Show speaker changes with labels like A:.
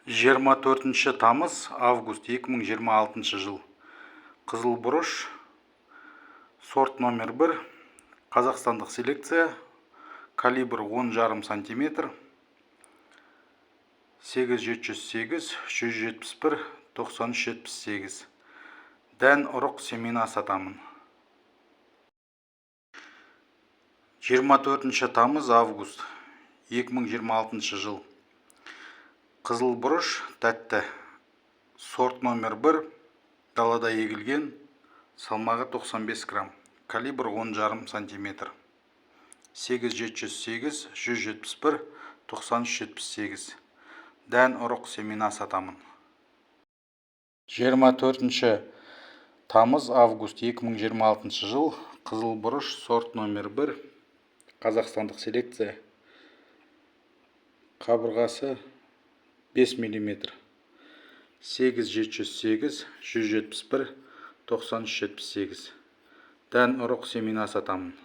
A: 24 тамыз август 2026 жыл. Қызыл бұрыш, сорт номер 1, қазақстандық селекция, калибр 10,5 см, 8708, 171, 9378. Дән ұрық семена сатамын. 24 тамыз август 2026 жыл. Қызыл бұрыш, тәтті, сорт номер 1, далада егілген, салмағы 95 грамм, калибр 10,5 см, 8708, 171, 9378. Дән ұрық семена сатамын. 24 тамыз август 2026 жыл. Қызыл бұрыш, сорт номер 1, қазақстандық селекция, қабырғасы 5 мм, 8708, 171, 9378. Дән ұрық семена сатамын.